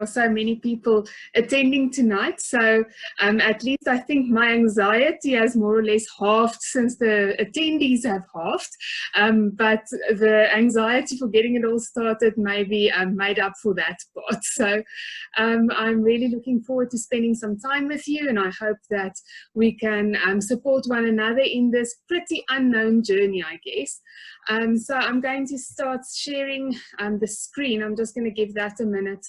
are so many people attending tonight. So at least I think my anxiety has more or less halved since the attendees have halved. But the anxiety for getting it all started maybe made up for that part. So I'm really looking forward to spending some time with you, and I hope that we can support one another in this pretty unknown journey, I guess. So I'm going to start sharing the screen. I'm just going to give that a minute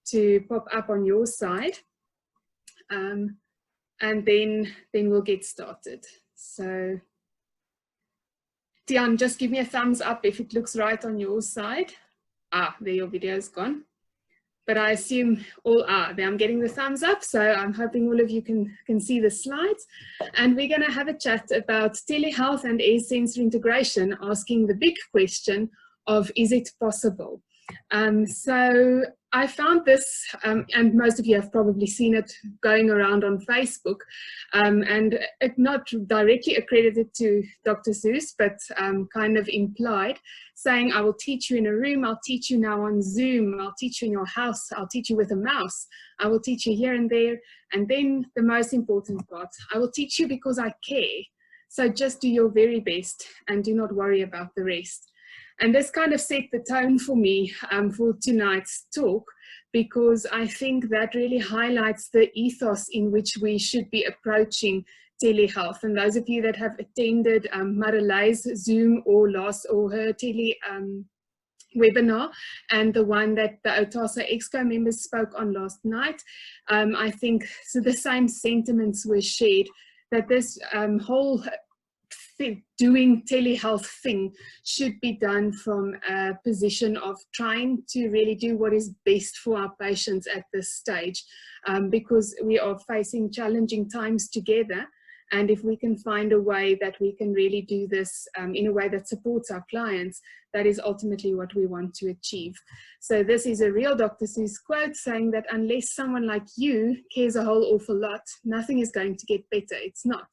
to pop up on your side, and then we'll get started. So Tian, just give me a thumbs up if it looks right on your side. There, your video is gone, but I assume all are there. I'm getting the thumbs up, so I'm hoping all of you can see the slides, and we're going to have a chat about telehealth and air sensor integration, asking the big question of, is it possible? So I found this, and most of you have probably seen it going around on Facebook, and it not directly accredited to Dr. Seuss, but kind of implied, saying, I will teach you in a room, I'll teach you now on Zoom, I'll teach you in your house, I'll teach you with a mouse, I will teach you here and there, and then the most important part, I will teach you because I care. So just do your very best and do not worry about the rest. And this kind of set the tone for me for tonight's talk, because I think that really highlights the ethos in which we should be approaching telehealth. And those of you that have attended Marilei's Zoom or her tele webinar, and the one that the OTASA Exco members spoke on last night, I think so the same sentiments were shared, that this whole doing telehealth thing should be done from a position of trying to really do what is best for our patients at this stage, because we are facing challenging times together. And if we can find a way that we can really do this in a way that supports our clients, that is ultimately what we want to achieve. So this is a real Dr. Seuss quote saying that unless someone like you cares a whole awful lot, nothing is going to get better. It's not.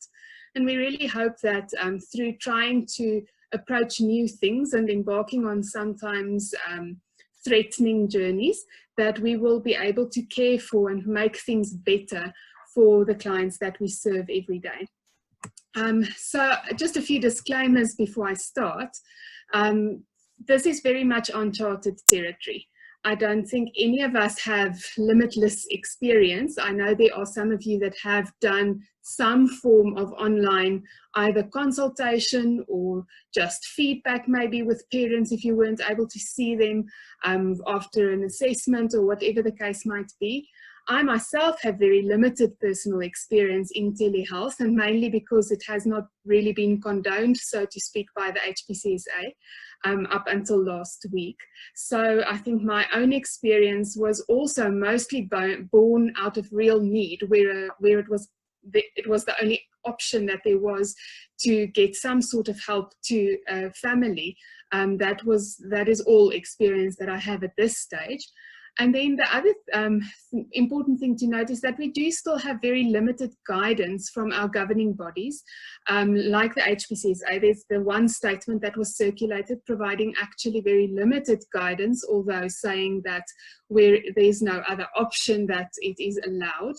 And we really hope that through trying to approach new things and embarking on sometimes threatening journeys, that we will be able to care for and make things better for the clients that we serve every day. So just a few disclaimers before I start. This is very much uncharted territory. I don't think any of us have limitless experience. I know there are some of you that have done some form of online, either consultation or just feedback maybe with parents if you weren't able to see them after an assessment or whatever the case might be. I myself have very limited personal experience in telehealth, and mainly because it has not really been condoned, so to speak, by the HPCSA up until last week. So I think my own experience was also mostly born out of real need, where it was the only option that there was to get some sort of help to a family. That is all experience that I have at this stage. And then the other important thing to note is that we do still have very limited guidance from our governing bodies, like the HPCSA. There's the one statement that was circulated providing actually very limited guidance, although saying that where there's no other option that it is allowed.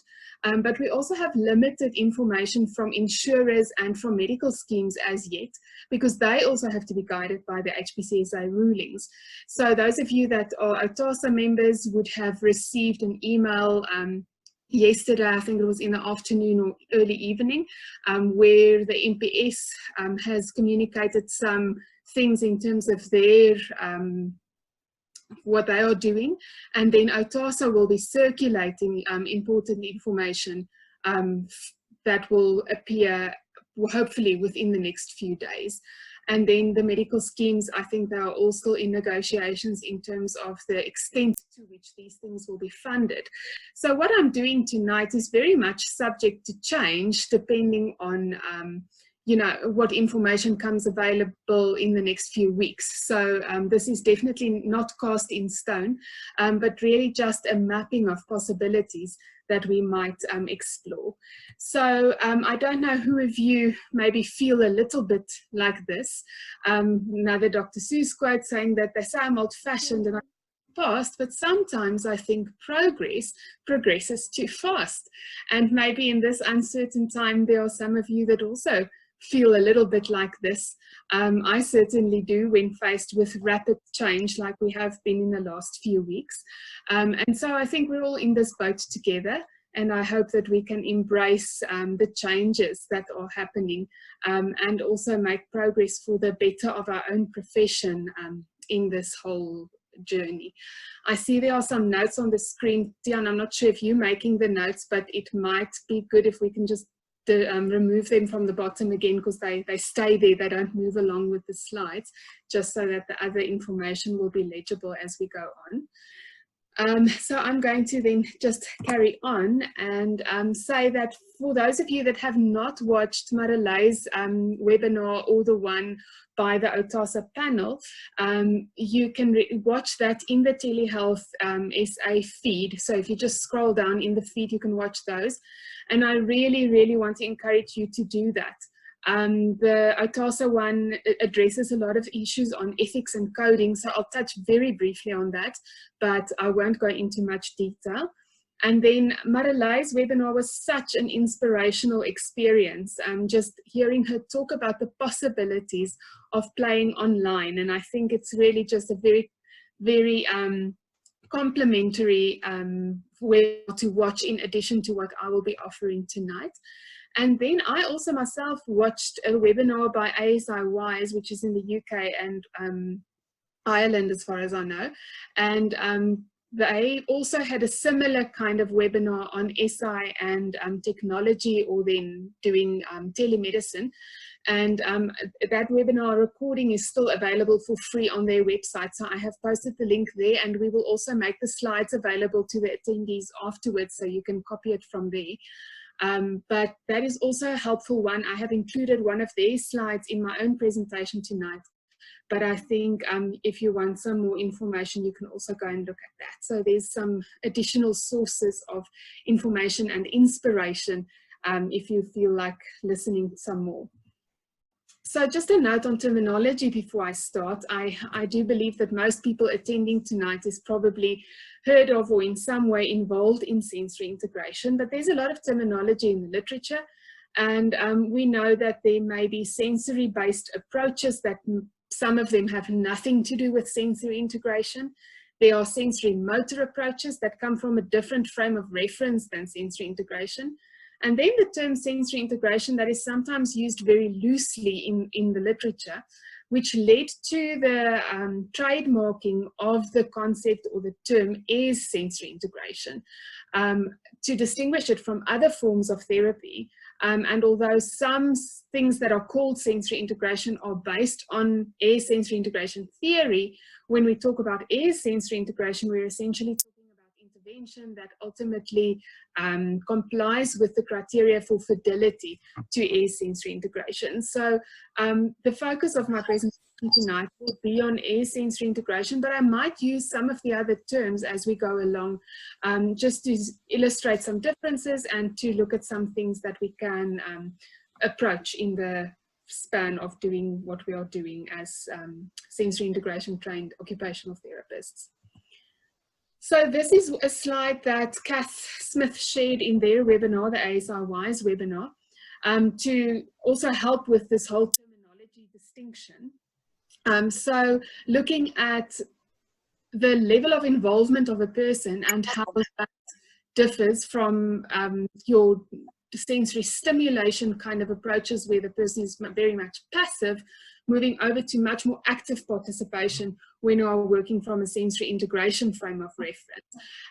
But we also have limited information from insurers and from medical schemes as yet, because they also have to be guided by the HPCSA rulings. So those of you that are OTASA members would have received an email yesterday, I think it was in the afternoon or early evening, where the MPS has communicated some things in terms of their what they are doing, and then OTASA will be circulating important information that will appear hopefully within the next few days. And then the medical schemes, I think they are all still in negotiations in terms of the extent to which these things will be funded. So what I'm doing tonight is very much subject to change depending on you know, what information comes available in the next few weeks. So this is definitely not cast in stone, but really just a mapping of possibilities that we might explore. So I don't know who of you maybe feel a little bit like this. Another Dr. Seuss quote saying that they say I'm old-fashioned, and fast, but sometimes I think progress progresses too fast. And maybe in this uncertain time, there are some of you that also feel a little bit like this. I certainly do when faced with rapid change like we have been in the last few weeks. And so I think we're all in this boat together. And I hope that we can embrace the changes that are happening and also make progress for the better of our own profession in this whole journey. I see there are some notes on the screen. Tian, I'm not sure if you're making the notes, but it might be good if we can just remove them from the bottom again, because they stay there, they don't move along with the slides, just so that the other information will be legible as we go on. So I'm going to then just carry on and say that for those of you that have not watched Marilei's webinar or the one by the OTASA panel, you can watch that in the Telehealth SA feed. So if you just scroll down in the feed, you can watch those. And I really, really want to encourage you to do that. The OTASA one addresses a lot of issues on ethics and coding, so I'll touch very briefly on that, but I won't go into much detail. And then Marilei's webinar was such an inspirational experience, just hearing her talk about the possibilities of playing online. And I think it's really just a very, very complimentary way to watch in addition to what I will be offering tonight. And then I also myself watched a webinar by ASI-WISE, which is in the UK and Ireland as far as I know. And they also had a similar kind of webinar on SI and technology, or then doing telemedicine. And that webinar recording is still available for free on their website. So I have posted the link there, and we will also make the slides available to the attendees afterwards, so you can copy it from there. But that is also a helpful one. I have included one of their slides in my own presentation tonight. But I think if you want some more information, you can also go and look at that. So there's some additional sources of information and inspiration if you feel like listening some more. So just a note on terminology before I start. I do believe that most people attending tonight is probably heard of or in some way involved in sensory integration, but there's a lot of terminology in the literature. And we know that there may be sensory-based approaches that some of them have nothing to do with sensory integration. There are sensory motor approaches that come from a different frame of reference than sensory integration. And then the term sensory integration that is sometimes used very loosely in the literature, which led to the trademarking of the concept or the term is sensory integration, to distinguish it from other forms of therapy. And although some things that are called sensory integration are based on air sensory integration theory, when we talk about air sensory integration, we're essentially talking about intervention that ultimately complies with the criteria for fidelity to air sensory integration. So the focus of my presentation tonight will be on air sensory integration, but I might use some of the other terms as we go along, just to illustrate some differences and to look at some things that we can approach in the span of doing what we are doing as sensory integration trained occupational therapists. So this is a slide that Kath Smith shared in their webinar, the ASI-WISE webinar, to also help with this whole terminology distinction. So looking at the level of involvement of a person and how that differs from your sensory stimulation kind of approaches where the person is very much passive, moving over to much more active participation when you are working from a sensory integration frame of reference.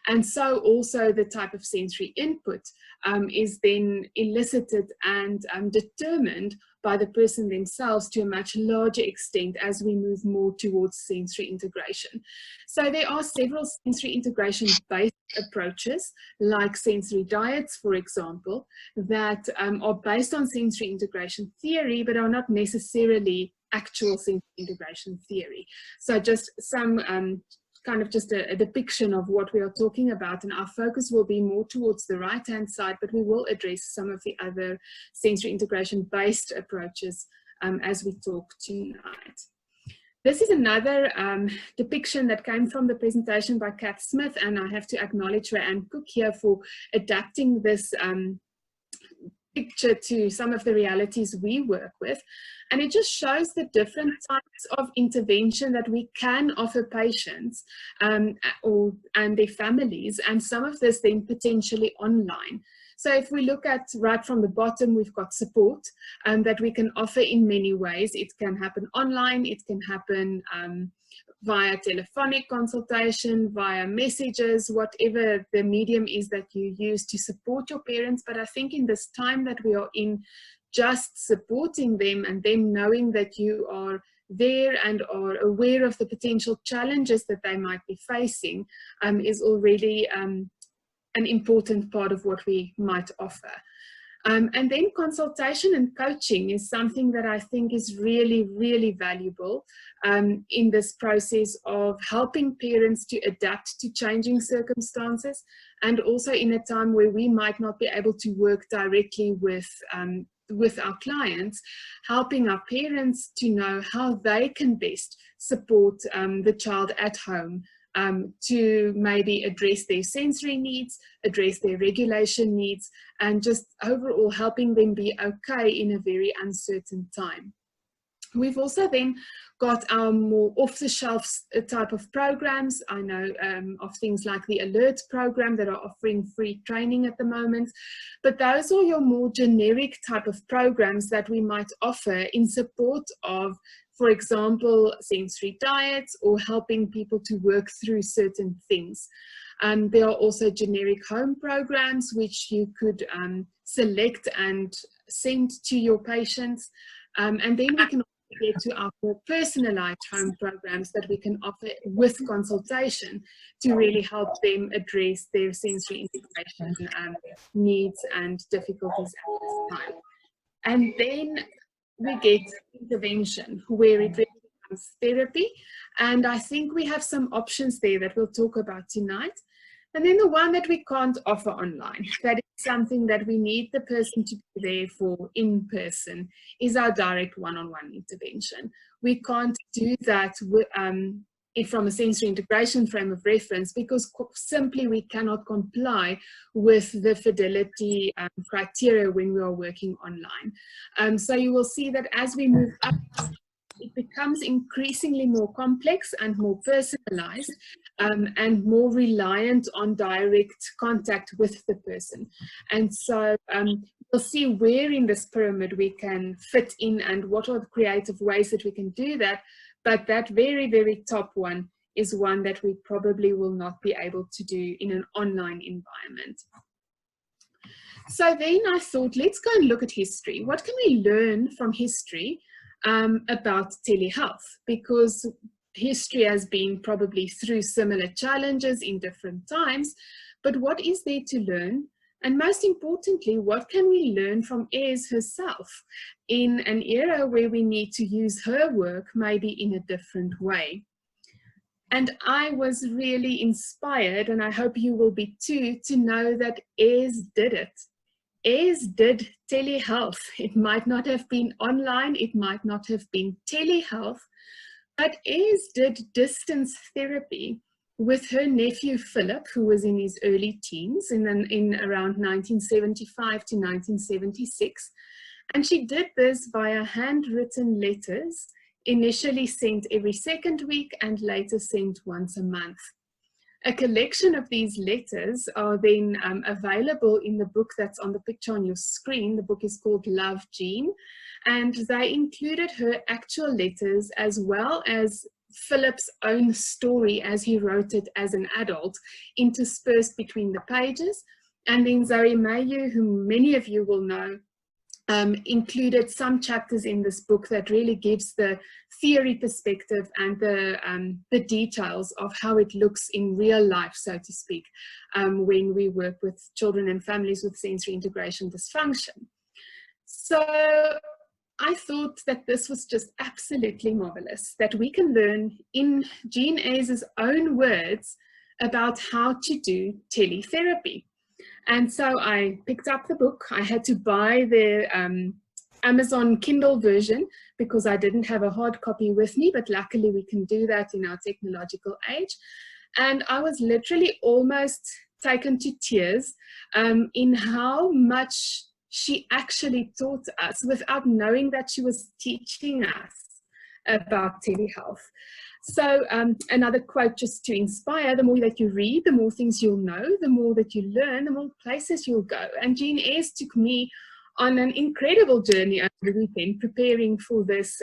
And so also the type of sensory input is then elicited and determined by the person themselves to a much larger extent as we move more towards sensory integration. So there are several sensory integration-based approaches, like sensory diets, for example, that are based on sensory integration theory, but are not necessarily actual sensory integration theory. So just some kind of just a depiction of what we are talking about, and our focus will be more towards the right-hand side, but we will address some of the other sensory integration-based approaches as we talk tonight. This is another depiction that came from the presentation by Kath Smith, and I have to acknowledge Anne Cook here for adapting this picture to some of the realities we work with. And it just shows the different types of intervention that we can offer patients and their families, and some of this then potentially online. So if we look at right from the bottom, we've got support that we can offer in many ways. It can happen online, it can happen via telephonic consultation, via messages, whatever the medium is that you use to support your parents. But I think in this time that we are in, just supporting them and them knowing that you are there and are aware of the potential challenges that they might be facing is already an important part of what we might offer. And then consultation and coaching is something that I think is really, really valuable in this process of helping parents to adapt to changing circumstances, and also in a time where we might not be able to work directly with our clients, helping our parents to know how they can best support the child at home to maybe address their sensory needs, address their regulation needs, and just overall helping them be okay in a very uncertain time. We've also then got our more off-the-shelf type of programs. I know of things like the Alert program that are offering free training at the moment, but those are your more generic type of programs that we might offer in support of, for example, sensory diets or helping people to work through certain things. There are also generic home programs which you could select and send to your patients. And then we can get to our more personalized home programs that we can offer with consultation to really help them address their sensory integration needs and difficulties at this time. And then we get intervention where it really becomes therapy. And I think we have some options there that we'll talk about tonight. And then the one that we can't offer online, that is something that we need the person to be there for in person, is our direct one-on-one intervention. We can't do that from a sensory integration frame of reference because simply we cannot comply with the fidelity criteria when we are working online. So you will see that as we move up, it becomes increasingly more complex and more personalized and more reliant on direct contact with the person. And so we'll see where in this pyramid we can fit in and what are the creative ways that we can do that. But that very, very top one is one that we probably will not be able to do in an online environment. So then I thought, let's go and look at history. What can we learn from history about telehealth? Because history has been probably through similar challenges in different times, but what is there to learn? And most importantly, what can we learn from Ayres herself in an era where we need to use her work maybe in a different way? And I was really inspired, and I hope you will be too, to know that Ayres did it. Ayres did telehealth. It might not have been online, it might not have been telehealth, but Ayres did distance therapy with her nephew Philip, who was in his early teens, in around 1975 to 1976. And she did this via handwritten letters, initially sent every second week and later sent once a month. A collection of these letters are then available in the book that's on the picture on your screen. The book is called Love Jean, and they included her actual letters as well as Philip's own story as he wrote it as an adult, interspersed between the pages. And then Zoe Mayu, whom many of you will know, included some chapters in this book that really gives the theory perspective and the details of how it looks in real life, so to speak, when we work with children and families with sensory integration dysfunction. So I thought that this was just absolutely marvelous, that we can learn in Jean Ayres' own words about how to do teletherapy. And so I picked up the book. I had to buy the Amazon Kindle version because I didn't have a hard copy with me, but luckily we can do that in our technological age. And I was literally almost taken to tears in how much she actually taught us without knowing that she was teaching us about telehealth. So another quote just to inspire: the more that you read, the more things you'll know, the more that you learn, the more places you'll go. And Jean Ayres took me on an incredible journey over the weekend preparing for this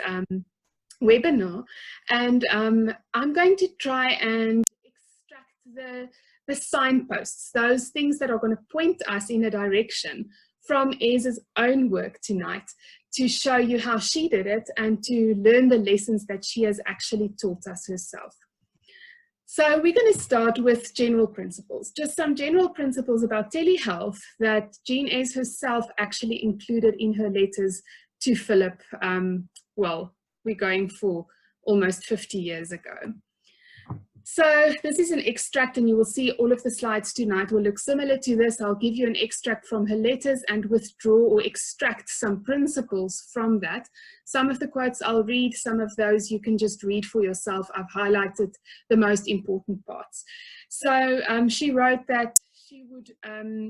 webinar. And I'm going to try and extract the signposts, those things that are going to point us in a direction from Ayres' own work tonight, to show you how she did it and to learn the lessons that she has actually taught us herself. So we're going to start with general principles, just some general principles about telehealth that Jean Ayres herself actually included in her letters to Philip. Well, we're going for almost 50 years ago. So this is an extract, and you will see all of the slides tonight will look similar to this. I'll give you an extract from her letters and withdraw or extract some principles from that. Some of the quotes I'll read, some of those you can just read for yourself. I've highlighted the most important parts. So she wrote that she would,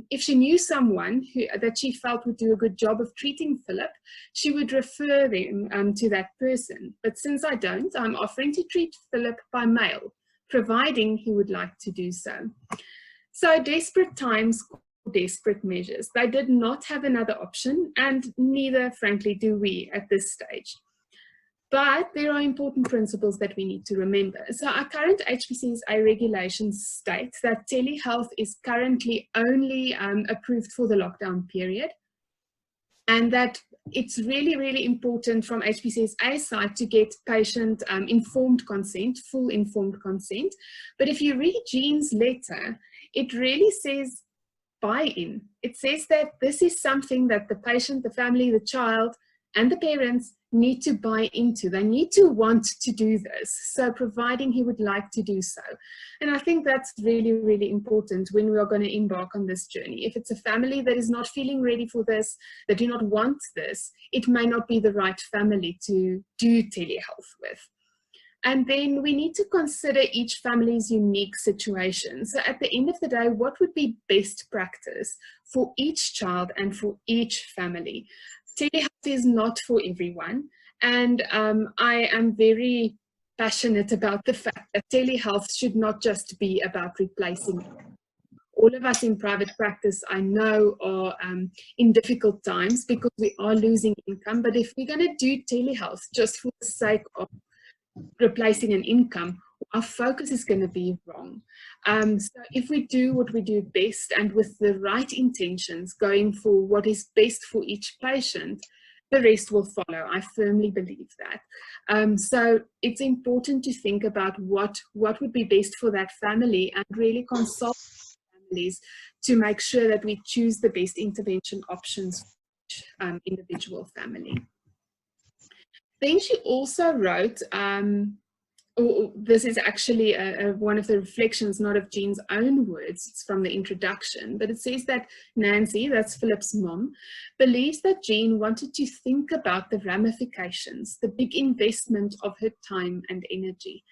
if she knew someone that she felt would do a good job of treating Philip, she would refer them to that person. But since I don't, I'm offering to treat Philip by mail, providing he would like to do so. So desperate times call desperate measures. They did not have another option, and neither, frankly, do we at this stage. But there are important principles that we need to remember. So our current HPCSA regulations state that telehealth is currently only approved for the lockdown period, and that it's really, really important from HPCSA side to get patient informed consent, full informed consent. But if you read Jean's letter, it really says buy-in. It says that this is something that the patient, the family, the child, and the parents need to buy into. They need to want to do this, so providing he would like to do so. And I think that's really, really important when we are going to embark on this journey. If it's a family that is not feeling ready for this, that do not want this, it may not be the right family to do telehealth with. And then we need to consider each family's unique situation. So at the end of the day, what would be best practice for each child and for each family? Telehealth is not for everyone, and I am very passionate about the fact that telehealth should not just be about replacing. All of us in private practice, I know, are in difficult times because we are losing income, but if we're going to do telehealth just for the sake of replacing an income, our focus is going to be wrong. So if we do what we do best and with the right intentions, going for what is best for each patient, the rest will follow. I firmly believe that. So it's important to think about what would be best for that family and really consult families to make sure that we choose the best intervention options for each individual family. Then she also wrote, this is actually one of the reflections, not of Jean's own words, it's from the introduction, but it says that Nancy, that's Philip's mom, believes that Jean wanted to think about the ramifications, the big investment of her time and energy.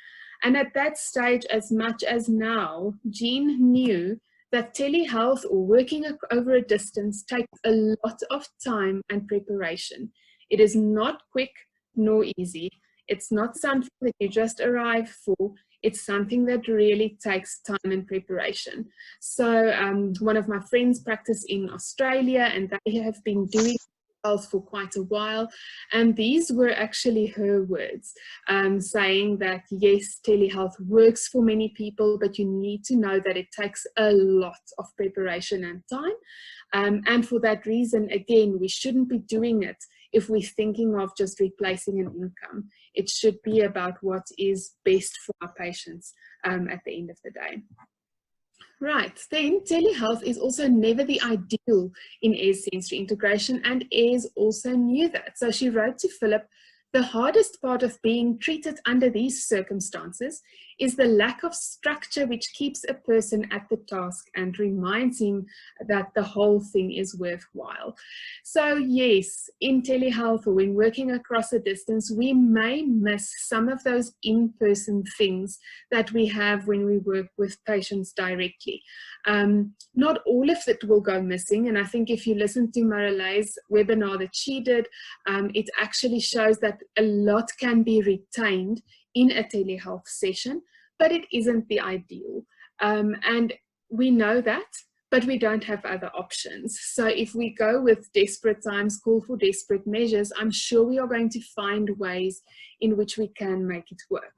And at that stage, as much as now, Jean knew that telehealth or working over a distance takes a lot of time and preparation. It is not quick nor easy. It's not something that you just arrive for. It's something that really takes time and preparation. So one of my friends practice in Australia, and they have been doing telehealth for quite a while. And these were actually her words, saying that yes, telehealth works for many people, but you need to know that it takes a lot of preparation and time. And for that reason, again, we shouldn't be doing it if we're thinking of just replacing an income. It should be about what is best for our patients at the end of the day. Right, then telehealth is also never the ideal in Ayres sensory integration, and Ayres also knew that. So she wrote to Philip, the hardest part of being treated under these circumstances is the lack of structure which keeps a person at the task and reminds him that the whole thing is worthwhile. So yes, in telehealth or when working across a distance, we may miss some of those in-person things that we have when we work with patients directly. Not all of it will go missing, and I think if you listen to Marileigh's webinar that she did, it actually shows that a lot can be retained in a telehealth session, but it isn't the ideal. And we know that, but we don't have other options. So if we go with desperate times, call for desperate measures, I'm sure we are going to find ways in which we can make it work.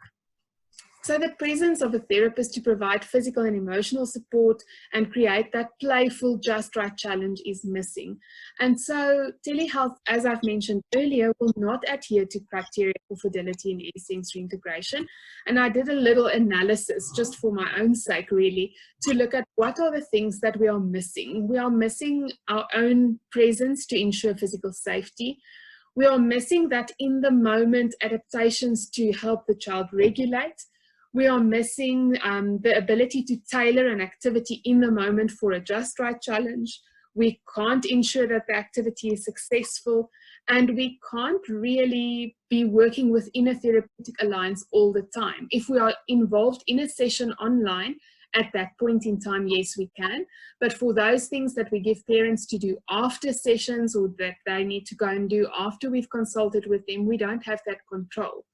So the presence of a therapist to provide physical and emotional support and create that playful, just right challenge is missing. And so telehealth, as I've mentioned earlier, will not adhere to criteria for fidelity and sensory integration. And I did a little analysis just for my own sake, really, to look at what are the things that we are missing. We are missing our own presence to ensure physical safety. We are missing that in the moment adaptations to help the child regulate. We are missing the ability to tailor an activity in the moment for a just right challenge. We can't ensure that the activity is successful, and we can't really be working within a therapeutic alliance all the time. If we are involved in a session online, at that point in time, yes, we can. But for those things that we give parents to do after sessions or that they need to go and do after we've consulted with them, we don't have that control.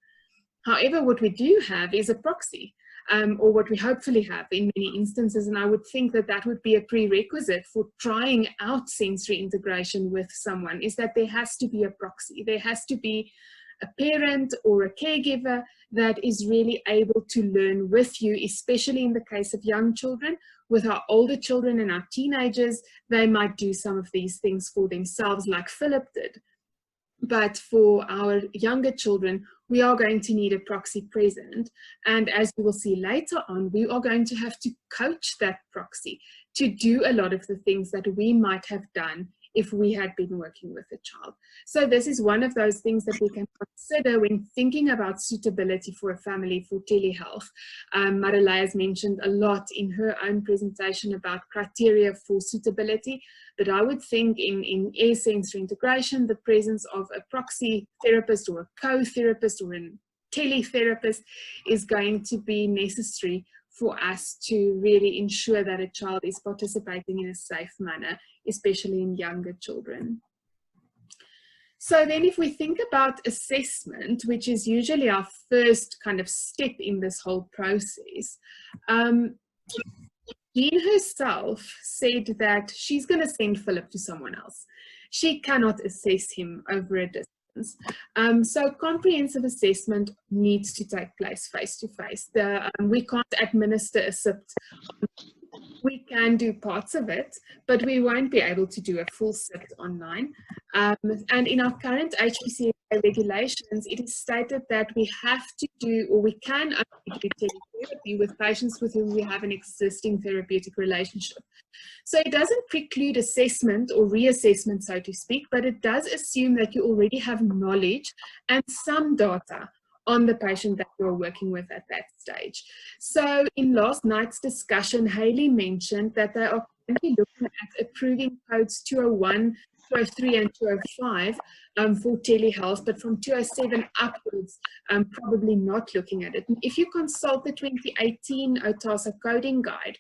However, what we do have is a proxy, or what we hopefully have in many instances, and I would think that that would be a prerequisite for trying out sensory integration with someone, is that there has to be a proxy. There has to be a parent or a caregiver that is really able to learn with you, especially in the case of young children. With our older children and our teenagers, they might do some of these things for themselves like Philip did. But for our younger children, we are going to need a proxy present. And as we will see later on, we are going to have to coach that proxy to do a lot of the things that we might have done if we had been working with a child. So this is one of those things that we can consider when thinking about suitability for a family for telehealth. Marileigh has mentioned a lot in her own presentation about criteria for suitability, but I would think in air sensory integration, the presence of a proxy therapist or a co-therapist or a teletherapist is going to be necessary for us to really ensure that a child is participating in a safe manner, especially in younger children. So then if we think about assessment, which is usually our first kind of step in this whole process, Jean herself said that she's going to send Philip to someone else. She cannot assess him over a distance. So comprehensive assessment needs to take place face-to-face. We can't administer a SIPT. We can do parts of it, but we won't be able to do a full SIPT online. And in our current HPCSA regulations, it is stated that we have to do, or we can only do teletherapy with patients with whom we have an existing therapeutic relationship. So it doesn't preclude assessment or reassessment, so to speak, but it does assume that you already have knowledge and some data on the patient that you're working with at that stage. So in last night's discussion, Hayley mentioned that they are currently looking at approving codes 201, 203 and 205 for telehealth, but from 207 upwards, probably not looking at it. If you consult the 2018 OTASA coding guide,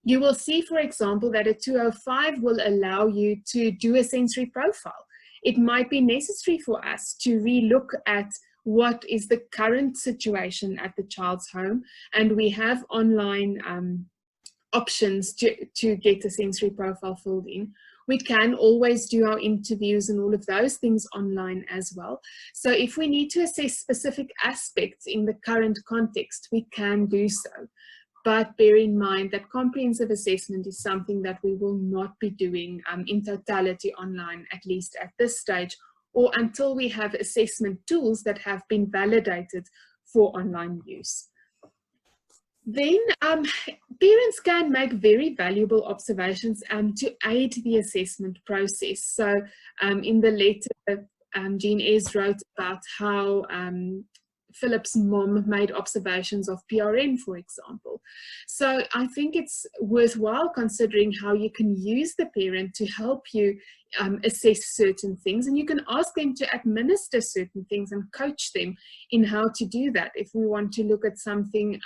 you will see, for example, that a 205 will allow you to do a sensory profile. It might be necessary for us to relook at what is the current situation at the child's home, and we have online options to get a sensory profile filled in. We can always do our interviews and all of those things online as well. So if we need to assess specific aspects in the current context, we can do so. But bear in mind that comprehensive assessment is something that we will not be doing in totality online, at least at this stage, or until we have assessment tools that have been validated for online use. Then parents can make very valuable observations to aid the assessment process. So in the letter, Jean S. wrote about how Philip's mom made observations of PRN, for example. So I think it's worthwhile considering how you can use the parent to help you assess certain things, and you can ask them to administer certain things and coach them in how to do that. If we want to look at something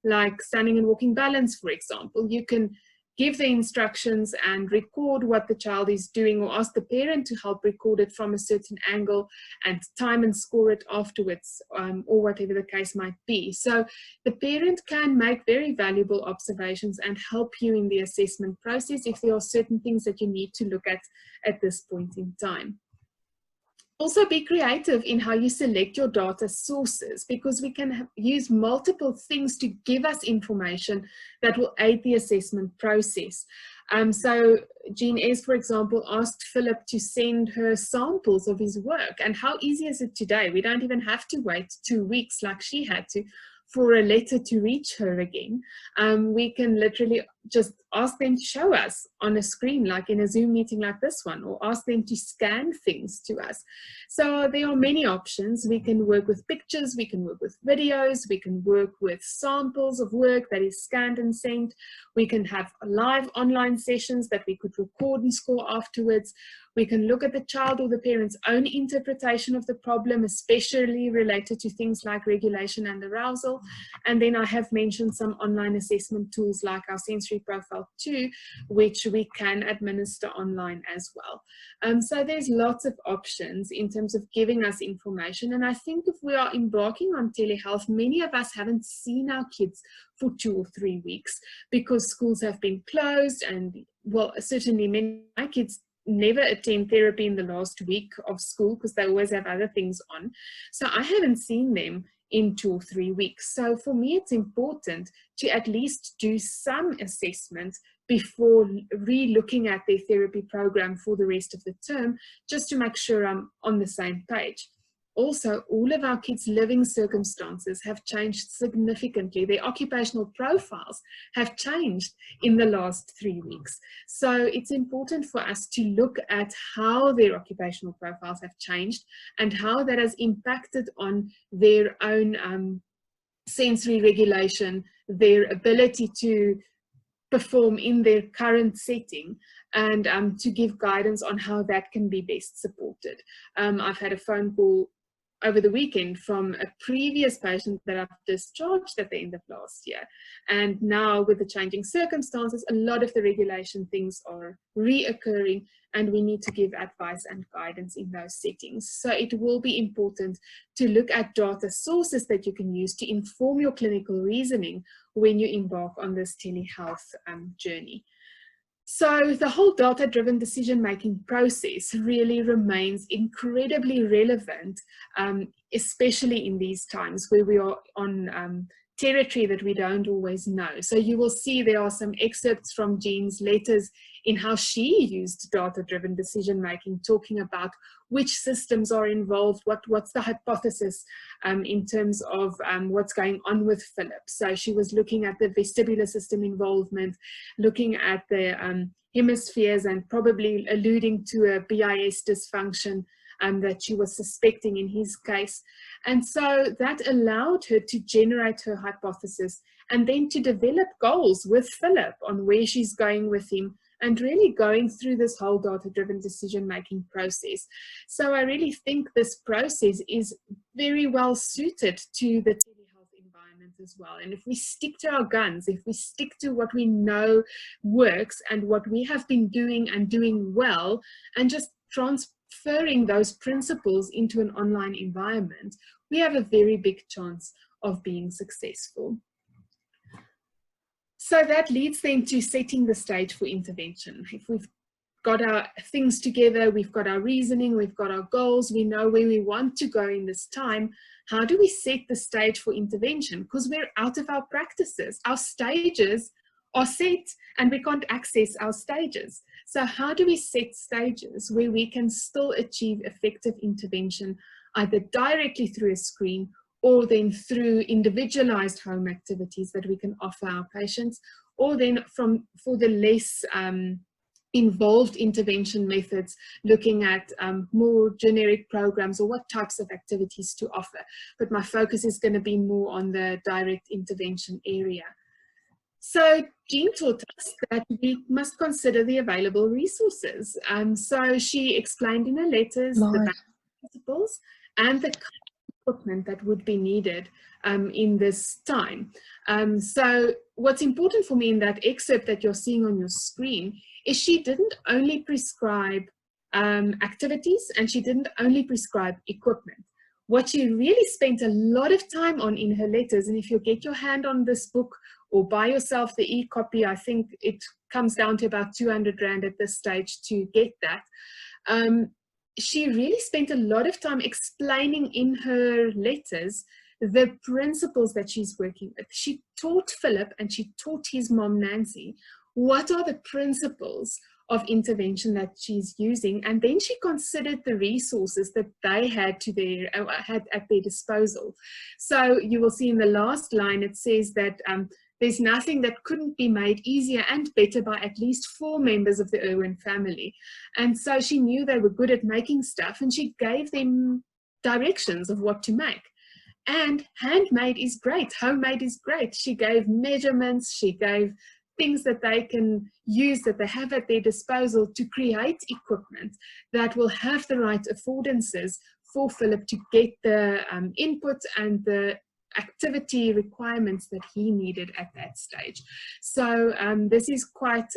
like standing and walking balance, for example, you can give the instructions and record what the child is doing, or ask the parent to help record it from a certain angle and time and score it afterwards, or whatever the case might be. So the parent can make very valuable observations and help you in the assessment process if there are certain things that you need to look at this point in time. Also be creative in how you select your data sources, because we can use multiple things to give us information that will aid the assessment process. So Jean S, for example, asked Philip to send her samples of his work. And how easy is it today? We don't even have to wait 2 weeks like she had to for a letter to reach her again. We can literally just ask them to show us on a screen, like in a Zoom meeting like this one, or ask them to scan things to us. So there are many options. We can work with pictures, we can work with videos, we can work with samples of work that is scanned and sent. We can have live online sessions that we could record and score afterwards. We can look at the child or the parent's own interpretation of the problem, especially related to things like regulation and arousal. And then I have mentioned some online assessment tools like our sensory profile 2, which we can administer online as well. So there's lots of options in terms of giving us information. And I think if we are embarking on telehealth, many of us haven't seen our kids for 2 or 3 weeks because schools have been closed. And well, certainly many of my kids never attend therapy in the last week of school because they always have other things on. So I haven't seen them in 2 or 3 weeks. So for me, it's important to at least do some assessment before re-looking at their therapy program for the rest of the term, just to make sure I'm on the same page. Also, all of our kids' living circumstances have changed significantly. Their occupational profiles have changed in the last 3 weeks. So it's important for us to look at how their occupational profiles have changed and how that has impacted on their own sensory regulation, their ability to perform in their current setting, and to give guidance on how that can be best supported. I've had a phone call over the weekend from a previous patient that I've discharged at the end of last year. And now with the changing circumstances, a lot of the regulation things are reoccurring, and we need to give advice and guidance in those settings. So it will be important to look at data sources that you can use to inform your clinical reasoning when you embark on this telehealth journey. So the whole data-driven decision-making process really remains incredibly relevant, especially in these times where we are on territory that we don't always know. So you will see there are some excerpts from Jean's letters in how she used data-driven decision-making, talking about which systems are involved, what's the hypothesis in terms of what's going on with Philip. So she was looking at the vestibular system involvement, looking at the hemispheres, and probably alluding to a BIS dysfunction that she was suspecting in his case. And so that allowed her to generate her hypothesis and then to develop goals with Philip on where she's going with him, and really going through this whole data-driven decision-making process. So I really think this process is very well suited to the telehealth environment as well. And if we stick to our guns, if we stick to what we know works and what we have been doing and doing well, and just transferring those principles into an online environment, we have a very big chance of being successful. So that leads then to setting the stage for intervention. If we've got our things together, we've got our reasoning, we've got our goals, we know where we want to go in this time, how do we set the stage for intervention? Because we're out of our practices. Our stages are set and we can't access our stages. So how do we set stages where we can still achieve effective intervention, either directly through a screen or then through individualized home activities that we can offer our patients, or then for the less involved intervention methods, looking at more generic programs or what types of activities to offer. But my focus is going to be more on the direct intervention area. So Jean taught us that we must consider the available resources. So she explained in her letters the basic principles and the equipment that would be needed in this time. So what's important for me in that excerpt that you're seeing on your screen is she didn't only prescribe activities, and she didn't only prescribe equipment. What she really spent a lot of time on in her letters, and if you get your hand on this book or buy yourself the e-copy, I think it comes down to about 200 Rand at this stage to get that. She really spent a lot of time explaining in her letters the principles that she's working with. She taught Philip and she taught his mom, Nancy, what are the principles of intervention that she's using, and then she considered the resources that they had at their disposal. So you will see in the last line it says that there's nothing that couldn't be made easier and better by at least 4 members of the Irwin family. And so she knew they were good at making stuff, and she gave them directions of what to make. And handmade is great, homemade is great. She gave measurements, she gave things that they can use, that they have at their disposal to create equipment that will have the right affordances for Philip to get the input and the activity requirements that he needed at that stage. So this is quite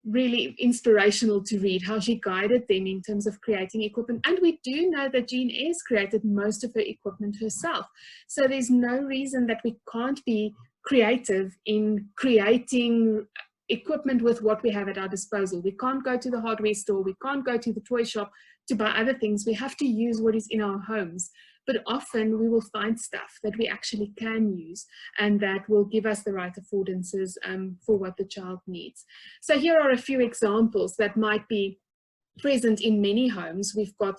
really inspirational to read how she guided them in terms of creating equipment. And we do know that Jean Ayres created most of her equipment herself. So there's no reason that we can't be creative in creating equipment with what we have at our disposal. We can't go to the hardware store, we can't go to the toy shop to buy other things. We have to use what is in our homes. But often we will find stuff that we actually can use and that will give us the right affordances for what the child needs. So here are a few examples that might be present in many homes. We've got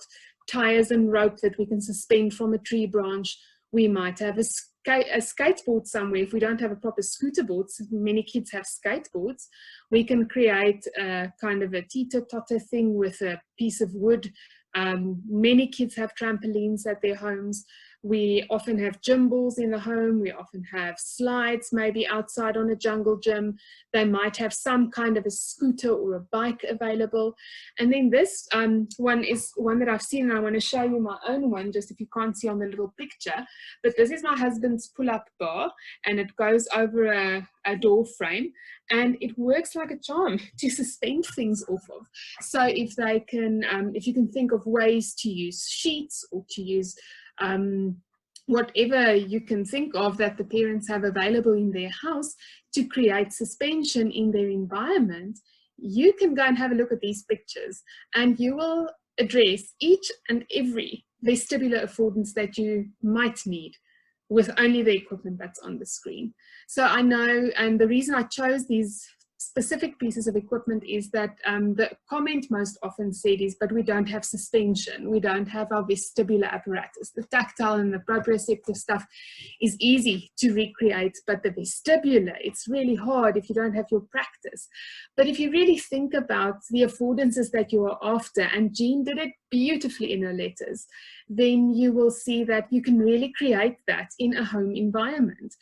tires and rope that we can suspend from a tree branch. We might have a skateboard somewhere. If we don't have a proper scooter board, many kids have skateboards. We can create a kind of a teeter-totter thing with a piece of wood. Many kids have trampolines at their homes. We often have gym balls in the home. We often have slides, maybe outside on a jungle gym. They might have some kind of a scooter or a bike available. And then this one is one that I've seen, and I want to show you my own one, just if you can't see on the little picture. But this is my husband's pull-up bar, and it goes over a door frame, and it works like a charm to suspend things off of. So if they can, if you can think of ways to use sheets or to use whatever you can think of that the parents have available in their house to create suspension in their environment, you can go and have a look at these pictures and you will address each and every vestibular affordance that you might need with only the equipment that's on the screen. So I know, and the reason I chose these specific pieces of equipment is that the comment most often said is, but we don't have suspension, we don't have our vestibular apparatus. The tactile and the proprioceptive stuff is easy to recreate, but the vestibular, it's really hard if you don't have your practice. But if you really think about the affordances that you are after, and Jean did it beautifully in her letters, then you will see that you can really create that in a home environment.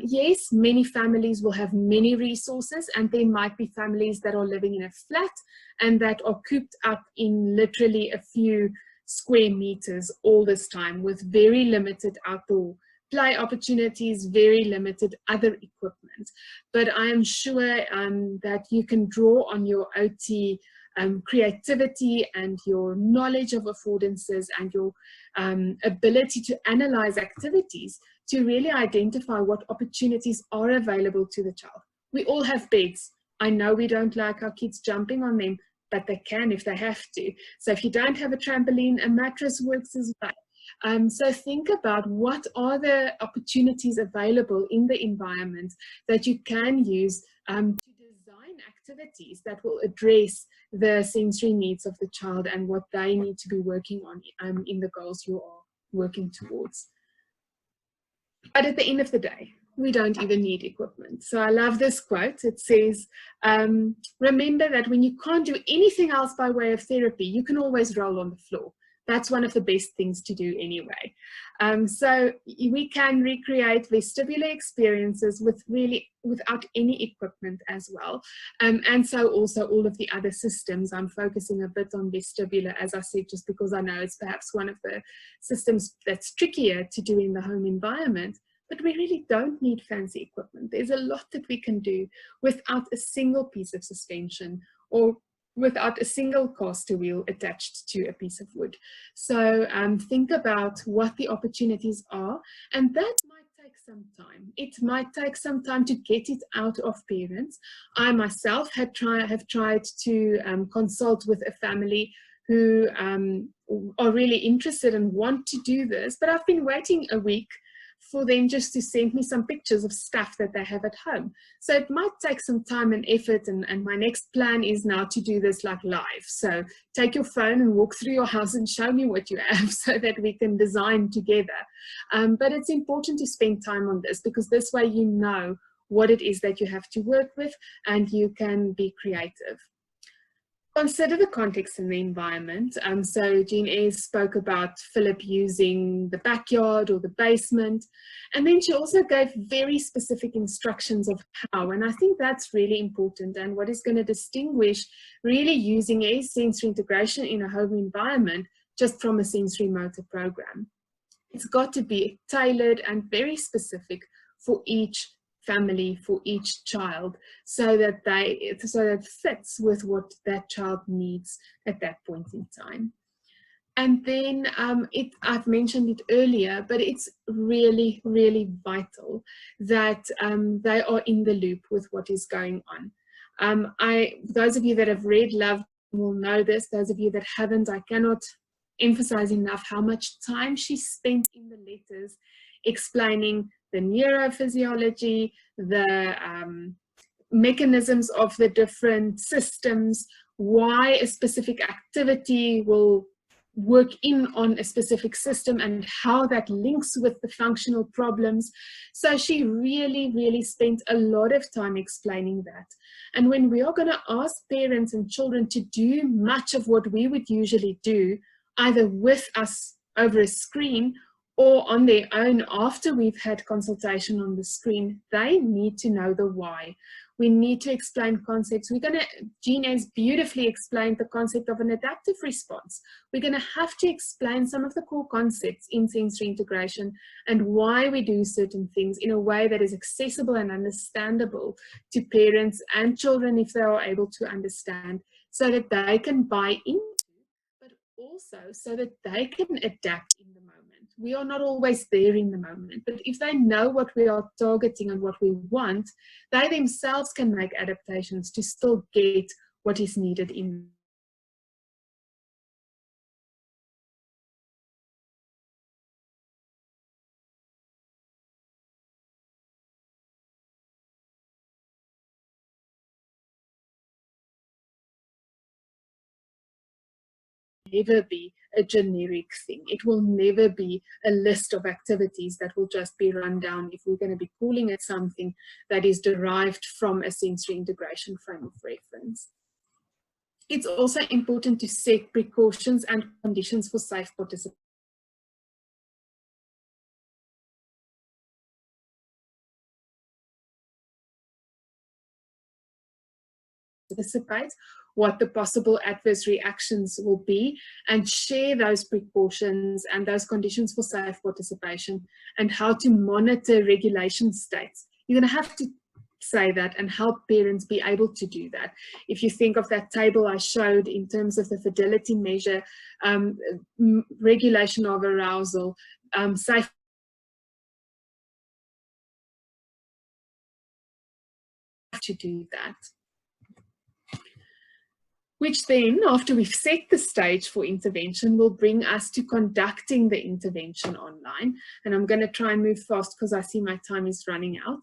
Yes, many families will have many resources, and there might be families that are living in a flat and that are cooped up in literally a few square meters all this time with very limited outdoor play opportunities, very limited other equipment. But I am sure that you can draw on your OT creativity and your knowledge of affordances and your ability to analyze activities to really identify what opportunities are available to the child. We all have beds. I know we don't like our kids jumping on them, but they can if they have to. So if you don't have a trampoline, a mattress works as well. So think about what are the opportunities available in the environment that you can use to design activities that will address the sensory needs of the child and what they need to be working on in the goals you are working towards. But at the end of the day, we don't even need equipment. So I love this quote. It says, remember that when you can't do anything else by way of therapy, you can always roll on the floor. That's one of the best things to do anyway. So we can recreate vestibular experiences without any equipment as well. And so also all of the other systems. I'm focusing a bit on vestibular, as I said, just because I know it's perhaps one of the systems that's trickier to do in the home environment. But we really don't need fancy equipment. There's a lot that we can do without a single piece of suspension or without a single caster wheel attached to a piece of wood. So think about what the opportunities are, and that might take some time. It might take some time to get it out of parents. I myself have tried to consult with a family who are really interested and want to do this, but I've been waiting a week for them just to send me some pictures of stuff that they have at home. So it might take some time and effort, and my next plan is now to do this like live. So take your phone and walk through your house and show me what you have so that we can design together. But it's important to spend time on this, because this way you know what it is that you have to work with and you can be creative. Consider the context and the environment. So Jean spoke about Philip using the backyard or the basement, and then she also gave very specific instructions of how, and I think that's really important, and what is going to distinguish really using a sensory integration in a home environment just from a sensory motor program. It's got to be tailored and very specific for each family, for each child, so that it fits with what that child needs at that point in time. And then I've mentioned it earlier, but it's really, really vital that they are in the loop with what is going on. Those of you that have read Love will know this. Those of you that haven't, I cannot emphasize enough how much time she spent in the letters explaining the neurophysiology, the mechanisms of the different systems, why a specific activity will work in on a specific system and how that links with the functional problems. So she really, really spent a lot of time explaining that. And when we are going to ask parents and children to do much of what we would usually do, either with us over a screen or on their own after we've had consultation on the screen, they need to know the why. We need to explain concepts. Jean has beautifully explained the concept of an adaptive response. We're going to have to explain some of the core concepts in sensory integration and why we do certain things in a way that is accessible and understandable to parents and children if they are able to understand, so that they can buy in, but also so that they can adapt in the moment. We are not always there in the moment, but if they know what we are targeting and what we want, they themselves can make adaptations to still get what is needed in. Never be a generic thing. It will never be a list of activities that will just be run down if we're going to be calling it something that is derived from a sensory integration frame of reference. It's also important to set precautions and conditions for safe participation. Anticipate what the possible adverse reactions will be and share those precautions and those conditions for safe participation and how to monitor regulation states. You're going to have to say that and help parents be able to do that. If you think of that table I showed in terms of the fidelity measure, regulation of arousal, safe to do that. Which then, after we've set the stage for intervention, will bring us to conducting the intervention online. And I'm going to try and move fast because I see my time is running out.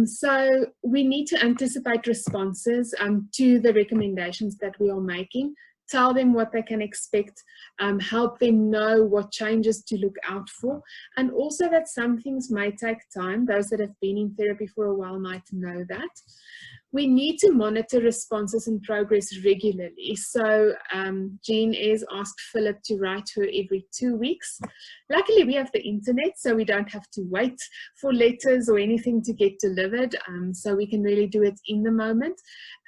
So we need to anticipate responses to the recommendations that we are making tell them what they can expect, help them know what changes to look out for, and also that some things may take time. Those that have been in therapy for a while might know that. We need to monitor responses and progress regularly. So Jean has asked Philip to write her every 2 weeks. Luckily, we have the internet, so we don't have to wait for letters or anything to get delivered. So we can really do it in the moment.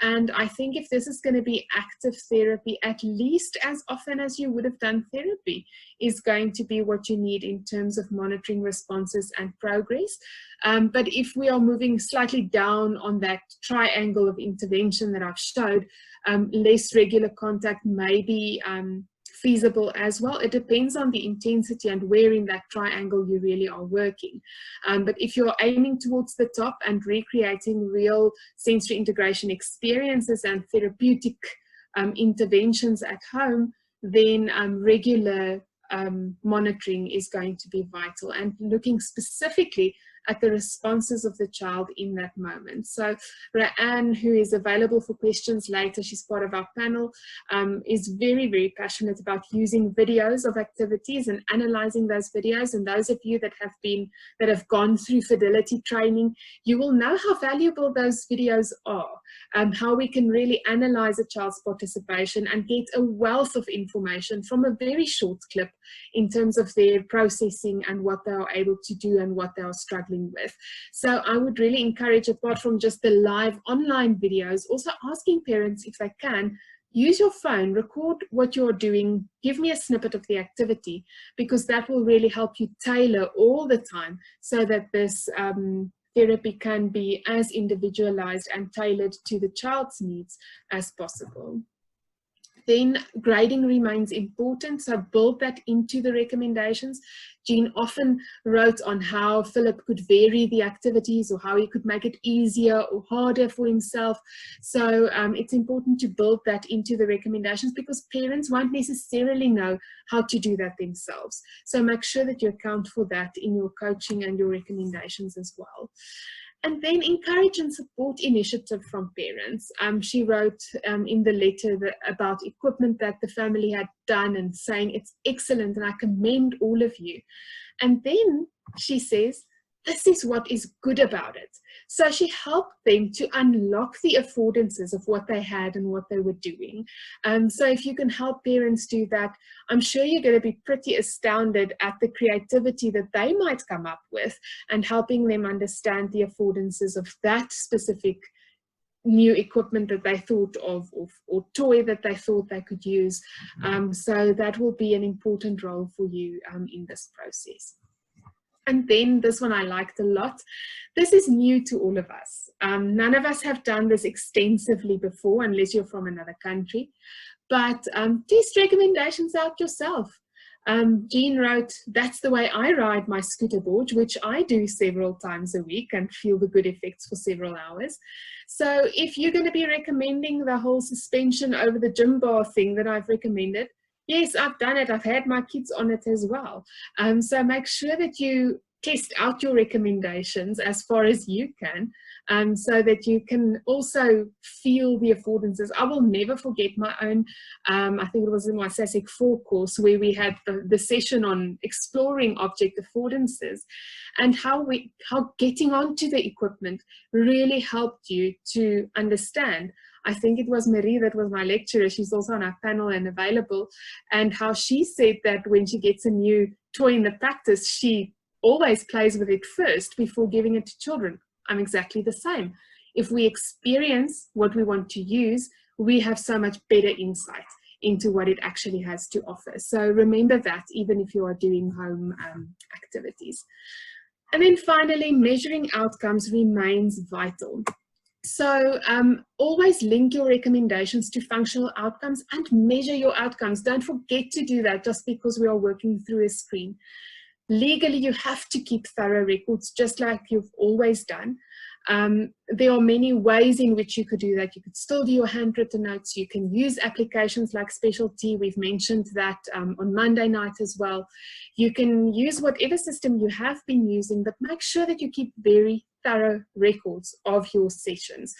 And I think if this is going to be active therapy, at least as often as you would have done therapy, is going to be what you need in terms of monitoring responses and progress. But if we are moving slightly down on that triangle of intervention that I've showed, less regular contact may be feasible as well. It depends on the intensity and where in that triangle you really are working. But if you're aiming towards the top and recreating real sensory integration experiences and therapeutic interventions at home, then regular monitoring is going to be vital, and looking specifically at the responses of the child in that moment. So Ra'anne, who is available for questions later, she's part of our panel, is very, very passionate about using videos of activities and analyzing those videos. And those of you that have gone through fidelity training, you will know how valuable those videos are, how we can really analyze a child's participation and get a wealth of information from a very short clip in terms of their processing and what they are able to do and what they are struggling with. So I would really encourage, apart from just the live online videos, also asking parents if they can, use your phone, record what you're doing, give me a snippet of the activity, because that will really help you tailor all the time so that this therapy can be as individualized and tailored to the child's needs as possible. Then grading remains important, so build that into the recommendations. Jean often wrote on how Philip could vary the activities or how he could make it easier or harder for himself. So it's important to build that into the recommendations, because parents won't necessarily know how to do that themselves. So make sure that you account for that in your coaching and your recommendations as well. And then encourage and support initiative from parents. She wrote in the letter about equipment that the family had done and saying it's excellent and I commend all of you. And then she says, this is what is good about it. So she helped them to unlock the affordances of what they had and what they were doing. So if you can help parents do that, I'm sure you're going to be pretty astounded at the creativity that they might come up with, and helping them understand the affordances of that specific new equipment that they thought of, or toy that they thought they could use. So that will be an important role for you in this process. And then this one I liked a lot. This is new to all of us. None of us have done this extensively before, unless you're from another country. But test recommendations out yourself. Jean wrote, that's the way I ride my scooter board, which I do several times a week and feel the good effects for several hours. So if you're going to be recommending the whole suspension over the gym bar thing that I've recommended, yes, I've done it. I've had my kids on it as well. So make sure that you test out your recommendations as far as you can, so that you can also feel the affordances. I will never forget my own, I think it was in my SASIC 4 course, where we had the session on exploring object affordances, and how getting onto the equipment really helped you to understand. I think it was Marie that was my lecturer. She's also on our panel and available. And how she said that when she gets a new toy in the practice, she always plays with it first before giving it to children. I'm exactly the same. If we experience what we want to use, we have so much better insight into what it actually has to offer. So remember that, even if you are doing home activities. And then finally, measuring outcomes remains vital. So always link your recommendations to functional outcomes and measure your outcomes. Don't forget to do that just because we are working through a screen. Legally, you have to keep thorough records, just like you've always done. There are many ways in which you could do that. You could still do your handwritten notes. You can use applications like Specialty. We've mentioned that on Monday night as well. You can use whatever system you have been using, but make sure that you keep very thorough records of your sessions.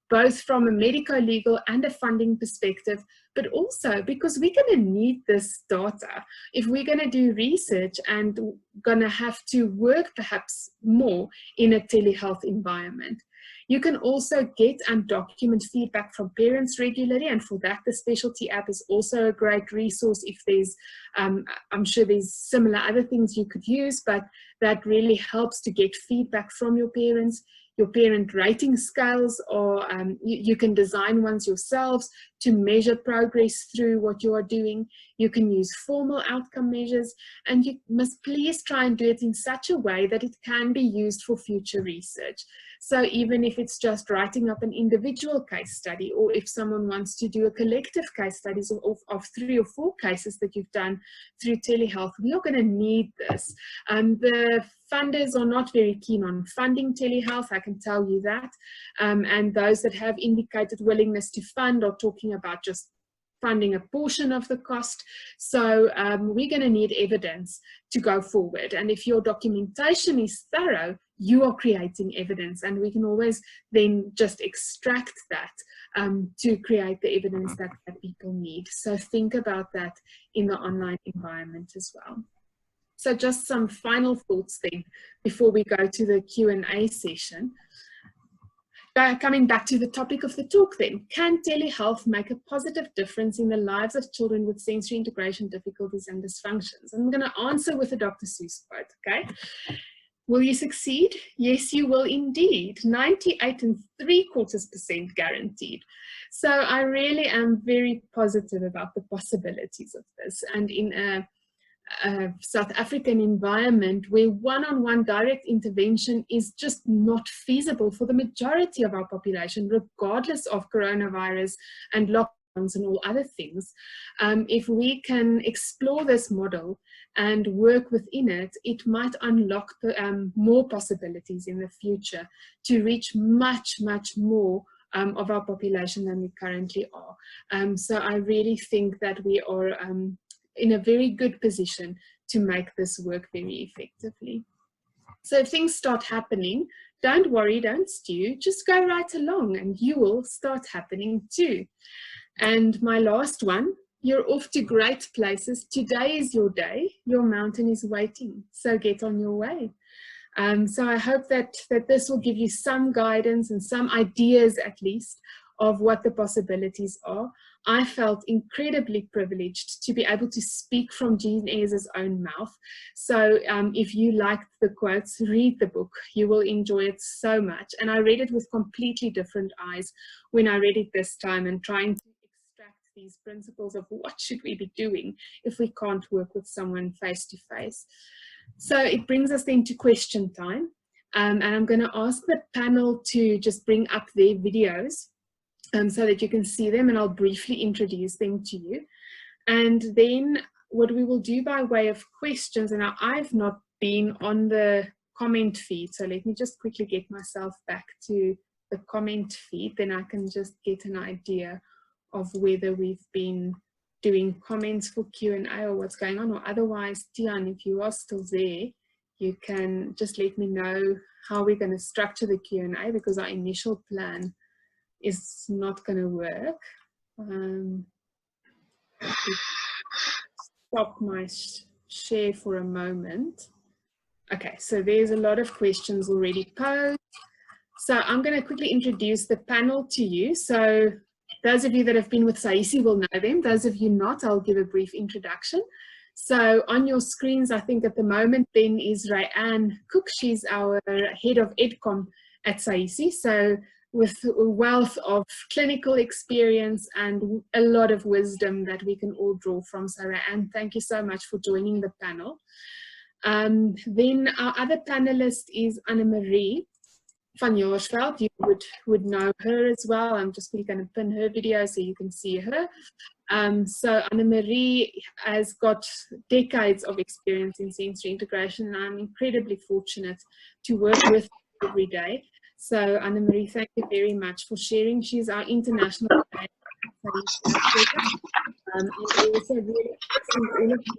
both from a medico-legal and a funding perspective, but also because we're going to need this data if we're going to do research and going to have to work perhaps more in a telehealth environment. You can also get and document feedback from parents regularly, and for that the Specialty app is also a great resource. If there's, I'm sure there's similar other things you could use, but that really helps to get feedback from your parents. Your parent rating scales, or you can design ones yourselves to measure progress through what you are doing. You can use formal outcome measures, and you must please try and do it in such a way that it can be used for future research. So even if it's just writing up an individual case study, or if someone wants to do a collective case studies of 3 or 4 cases that you've done through telehealth, we are going to need this. The funders are not very keen on funding telehealth, I can tell you that. And those that have indicated willingness to fund are talking about just funding a portion of the cost. So we're going to need evidence to go forward. And if your documentation is thorough, you are creating evidence, and we can always then just extract that to create the evidence that people need. So think about that in the online environment as well. So just some final thoughts then before we go to the Q&A session. Coming back to the topic of the talk then, can telehealth make a positive difference in the lives of children with sensory integration difficulties and dysfunctions? I'm going to answer with a Dr. Seuss quote, okay? Will you succeed? Yes, you will indeed. 98.75% guaranteed. So I really am very positive about the possibilities of this. And in a South African environment where one-on-one direct intervention is just not feasible for the majority of our population, regardless of coronavirus and lockdowns and all other things. If we can explore this model and work within it, it might unlock more possibilities in the future to reach much, much more of our population than we currently are. So I really think that we are in a very good position to make this work very effectively. So if things start happening, don't worry, don't stew, just go right along and you will start happening too. And my last one, you're off to great places. Today is your day, your mountain is waiting, so get on your way. So I hope that this will give you some guidance and some ideas at least of what the possibilities are. I felt incredibly privileged to be able to speak from Jean Ayres' own mouth. So if you liked the quotes, read the book. You will enjoy it so much. And I read it with completely different eyes when I read it this time, and trying to extract these principles of what should we be doing if we can't work with someone face to face. So it brings us then to question time. And I'm going to ask the panel to just bring up their videos so that you can see them, and I'll briefly introduce them to you. And then what we will do by way of questions, and now I've not been on the comment feed, so let me just quickly get myself back to the comment feed, then I can just get an idea of whether we've been doing comments for Q&A or what's going on. Or otherwise, Tian, if you are still there, you can just let me know how we're going to structure the Q&A, because our initial plan is not going to work. Stop my share for a moment. Okay, so there's a lot of questions already posed. So I'm going to quickly introduce the panel to you. So those of you that have been with SAISI will know them. Those of you not, I'll give a brief introduction. So on your screens, I think at the moment then is Rayanne Cook. She's our head of EdCom at SAISI. So with a wealth of clinical experience and a lot of wisdom that we can all draw from. So Rayanne, thank you so much for joining the panel. Then our other panelist is Anne-Marie van Jaarsveld. You would know her as well. I'm just going to pin her video so you can see her. So Anne-Marie has got decades of experience in sensory integration, and I'm incredibly fortunate to work with her every day. So Anne-Marie, thank you very much for sharing. She's our international and also really all of her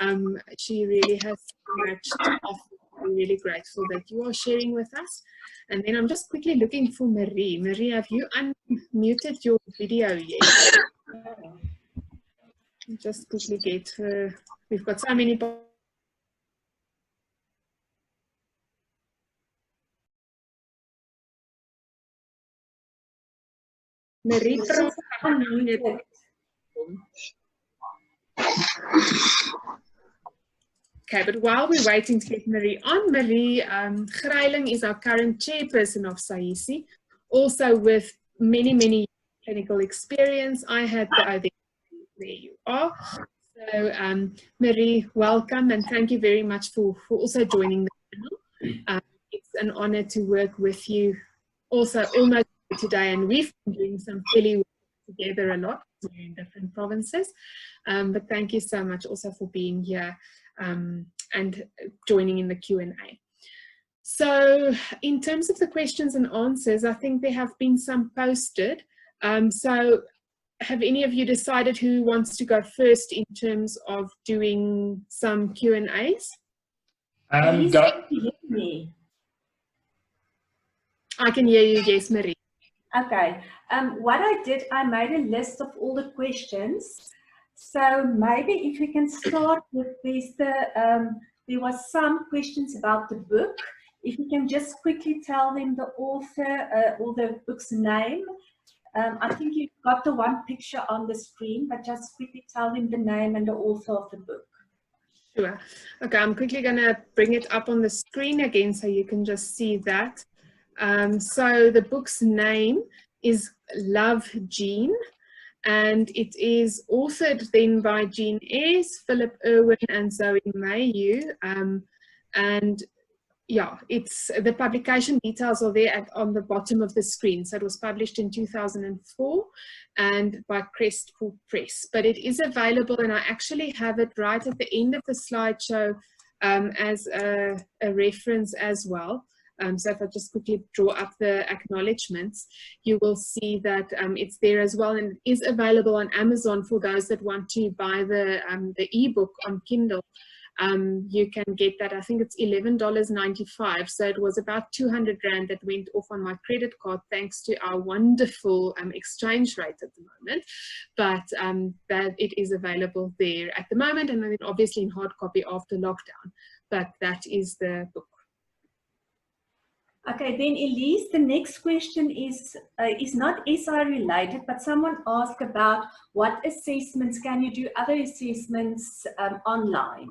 mentors. She really has so much to offer we're really grateful that you are sharing with us. And then I'm just quickly looking for Marie. Marie, have you unmuted your video yet? Just quickly get her. We've got so many. Marie, okay, but while we're waiting to get Marie on, Marie Greiling is our current chairperson of SAISI, also with many, many clinical experience. I had the, there you are. So Marie, welcome, and thank you very much for also joining the panel. It's an honor to work with you also almost today, and we've been doing some fairly work together a lot in different provinces. But thank you so much also for being here and joining in the Q&A. So in terms of the questions and answers, I think there have been some posted. So have any of you decided who wants to go first in terms of doing some Q&As? Me. I can hear you, yes, Marie. Okay. What I did, I made a list of all the questions. So maybe if we can start with this, there was some questions about the book. If you can just quickly tell them the author or the book's name. I think you've got the one picture on the screen, but just quickly tell them the name and the author of the book. Sure. Okay, I'm quickly going to bring it up on the screen again so you can just see that. So the book's name is Love, Jean, and it is authored then by Jean S., Philip Irwin, and Zoe Mayu. And yeah, it's the publication details are there on the bottom of the screen. So it was published in 2004 and by Crestful Press. But it is available, and I actually have it right at the end of the slideshow as a reference as well. So if I just quickly draw up the acknowledgements, you will see that it's there as well, and it is available on Amazon for those that want to buy the ebook on Kindle. You can get that. I think it's $11.95. So it was about 200 Rand that went off on my credit card thanks to our wonderful exchange rate at the moment. But that it is available there at the moment, and then obviously in hard copy after lockdown. But that is the book. Okay, then Elise, the next question is not SI related, but someone asked about what assessments, can you do other assessments online?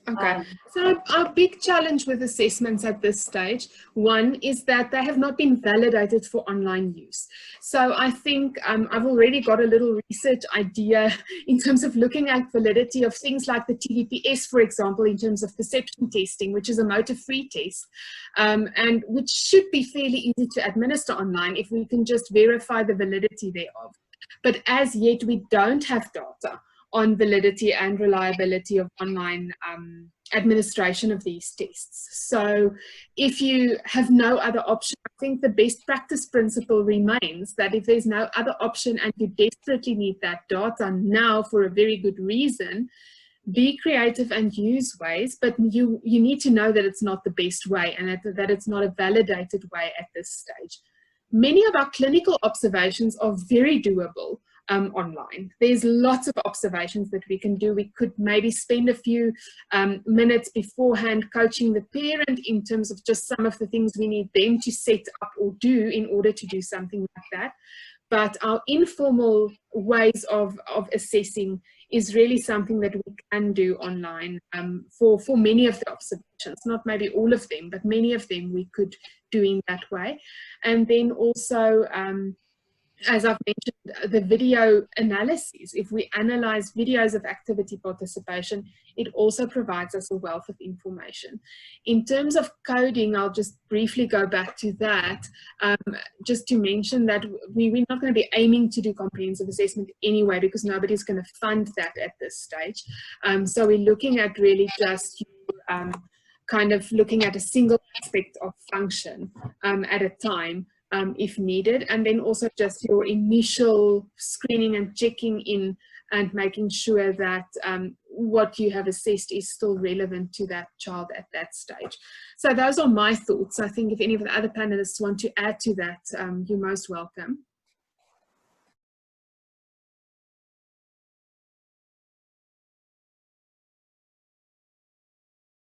Okay, so our big challenge with assessments at this stage, one is that they have not been validated for online use. So I think I've already got a little research idea in terms of looking at validity of things like the TVPS, for example, in terms of perception testing, which is a motor-free test, and which should be fairly easy to administer online if we can just verify the validity thereof. But as yet, we don't have data on validity and reliability of online administration of these tests. So if you have no other option, I think the best practice principle remains that if there's no other option and you desperately need that data now for a very good reason, be creative and use ways, but you need to know that it's not the best way and that it's not a validated way at this stage. Many of our clinical observations are very doable online. There's lots of observations that we can do. We could maybe spend a few minutes beforehand coaching the parent in terms of just some of the things we need them to set up or do in order to do something like that. But our informal ways of assessing is really something that we can do online for many of the observations, not maybe all of them, but many of them we could do in that way. And then also, as I've mentioned, the video analyses. If we analyze videos of activity participation, it also provides us a wealth of information. In terms of coding, I'll just briefly go back to that, just to mention that we're not going to be aiming to do comprehensive assessment anyway, because nobody's going to fund that at this stage. So we're looking at really just kind of looking at a single aspect of function at a time. If needed, and then also just your initial screening and checking in and making sure that what you have assessed is still relevant to that child at that stage. So those are my thoughts. I think if any of the other panelists want to add to that, you're most welcome.